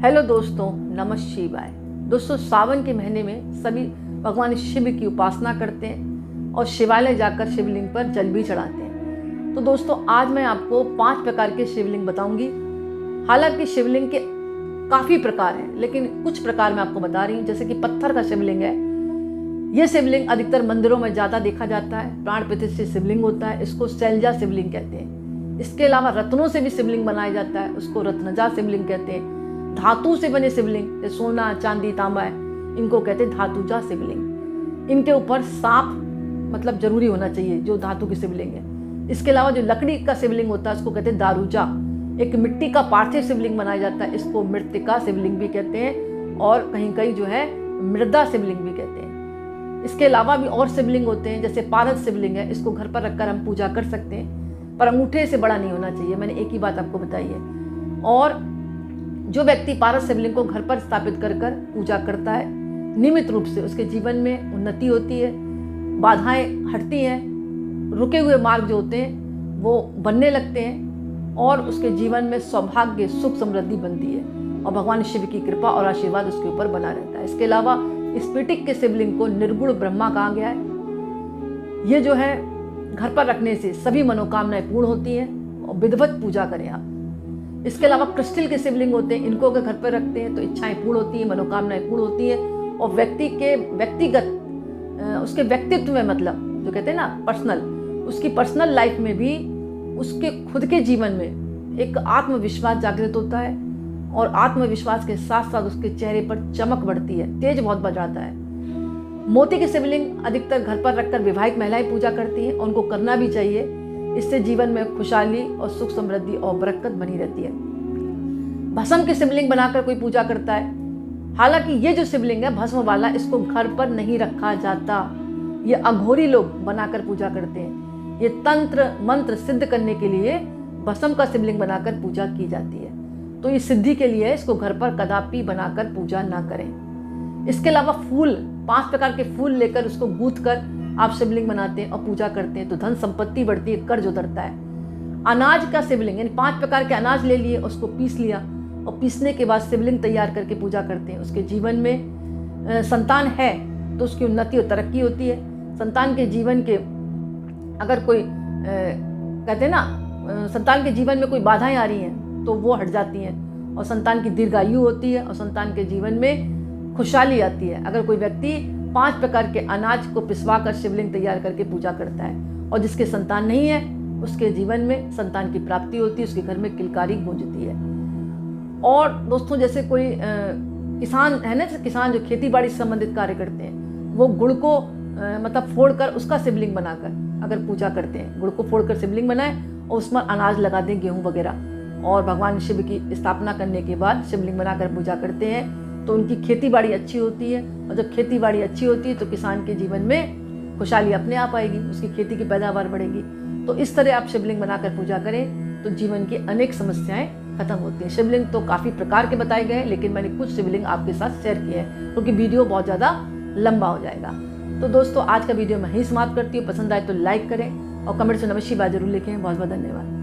Hello दोस्तों, नमः शिवाय। दोस्तों, सावन के महीने में सभी भगवान शिव की उपासना करते हैं और शिवालय जाकर शिवलिंग पर जल भी चढ़ाते हैं। तो दोस्तों, आज मैं आपको 5 प्रकार के शिवलिंग बताऊंगी। हालांकि शिवलिंग के काफ़ी प्रकार हैं, लेकिन कुछ प्रकार मैं आपको बता रही हूँ। जैसे कि पत्थर का शिवलिंग है। ये शिवलिंग अधिकतर मंदिरों में ज़्यादा देखा जाता है। प्राण प्रतिष्ठित शिवलिंग होता है, इसको शैलजा शिवलिंग कहते हैं। इसके अलावा रत्नों से भी शिवलिंग बनाया जाता है, उसको रत्नजा शिवलिंग कहते हैं। धातु से बने शिवलिंग, जैसे सोना, चांदी, तांबा है, इनको कहते हैं धातुजा शिवलिंग। इनके ऊपर सांप मतलब जरूरी होना चाहिए, जो धातु की शिवलिंग है। इसके अलावा जो लकड़ी का शिवलिंग होता है, उसको कहते हैं दारूजा। एक मिट्टी का पार्थिव शिवलिंग बनाया जाता है, इसको मृत्तिका शिवलिंग भी कहते हैं, और कहीं कहीं जो है मृदा शिवलिंग भी कहते हैं। इसके अलावा भी और शिवलिंग होते हैं, जैसे पारस शिवलिंग है। इसको घर पर रखकर हम पूजा कर सकते हैं, पर अंगूठे से बड़ा नहीं होना चाहिए। मैंने एक ही बात आपको बताई है। और जो व्यक्ति पारस शिवलिंग को घर पर स्थापित कर कर पूजा करता है, नियमित रूप से उसके जीवन में उन्नति होती है, बाधाएं हटती हैं, रुके हुए मार्ग जो होते हैं वो बनने लगते हैं, और उसके जीवन में सौभाग्य, सुख, समृद्धि बनती है, और भगवान शिव की कृपा और आशीर्वाद उसके ऊपर बना रहता है। इसके अलावा स्फटिक के शिवलिंग को निर्गुण ब्रह्मा कहा गया है। ये जो है घर पर रखने से सभी मनोकामनाएं पूर्ण होती हैं, और विधिवत पूजा करें आप। इसके अलावा क्रिस्टल के शिवलिंग होते हैं, इनको अगर घर पर रखते हैं तो इच्छाएं पूर्ण होती हैं, मनोकामनाएं पूर्ण होती हैं, और व्यक्ति के व्यक्तिगत उसके व्यक्तित्व में, मतलब जो कहते हैं ना पर्सनल, उसकी पर्सनल लाइफ में भी उसके खुद के जीवन में एक आत्मविश्वास जागृत होता है, और आत्मविश्वास के साथ साथ उसके चेहरे पर चमक बढ़ती है, तेज बहुत बढ़ जाता है। मोती की शिवलिंग अधिकतर घर पर रखकर विवाहित महिलाएं पूजा करती हैं, और उनको करना भी चाहिए। इससे जीवन में खुशहाली और सुख, समृद्धि और बरकत बनी रहती है। भस्म की शिवलिंग बनाकर कोई पूजा करता है। हालांकि ये जो शिवलिंग है भस्म वाला, इसको घर पर नहीं रखा जाता। ये अघोरी लोग बनाकर पूजा करते हैं। ये तंत्र मंत्र सिद्ध करने के लिए भस्म का शिवलिंग बनाकर पूजा की जाती है। तो ये सिद्धि के लिए इसको घर पर कदापि बनाकर पूजा ना करें। इसके अलावा फूल, 5 प्रकार के फूल लेकर उसको गूंथ कर आप शिवलिंग बनाते हैं और पूजा करते हैं, तो धन संपत्ति बढ़ती है, कर्ज उतरता है। अनाज का शिवलिंग, यानी 5 प्रकार के अनाज ले लिए, उसको पीस लिया, और पीसने के बाद शिवलिंग तैयार करके पूजा करते हैं। उसके जीवन में संतान है तो उसकी उन्नति और तरक्की होती है। संतान के जीवन के अगर कोई कहते हैं ना, संतान के जीवन में कोई बाधाएं आ रही हैं तो वो हट जाती हैं, और संतान की दीर्घायु होती है, और संतान के जीवन में खुशहाली आती है। अगर कोई व्यक्ति 5 प्रकार के अनाज को पिसवा कर शिवलिंग तैयार करके पूजा करता है, और जिसके संतान नहीं है उसके जीवन में संतान की प्राप्ति होती है, उसके घर में किलकारी गूंजती है। और दोस्तों, जैसे कोई किसान है ना, किसान जो खेती बाड़ी से संबंधित कार्य करते हैं, वो गुड़ को मतलब फोड़कर उसका शिवलिंग बनाकर अगर पूजा करते हैं, गुड़ को फोड़कर शिवलिंग बनाए और उसमें अनाज लगा दें, गेहूँ वगैरह, और भगवान शिव की स्थापना करने के बाद शिवलिंग बनाकर पूजा करते हैं, तो उनकी खेती बाड़ी अच्छी होती है। और जब खेती बाड़ी अच्छी होती है तो किसान के जीवन में खुशहाली अपने आप आएगी, उसकी खेती की पैदावार बढ़ेगी। तो इस तरह आप शिवलिंग बनाकर पूजा करें तो जीवन की अनेक समस्याएं खत्म होती हैं। शिवलिंग तो काफ़ी प्रकार के बताए गए हैं, लेकिन मैंने कुछ शिवलिंग आपके साथ शेयर किए हैं, क्योंकि वीडियो बहुत ज़्यादा लंबा हो जाएगा। तो दोस्तों, आज का वीडियो मैं यहीं समाप्त करती हूँ। पसंद आए तो लाइक करें, और कमेंट से नमः शिवाय जरूर लिखें। बहुत बहुत धन्यवाद।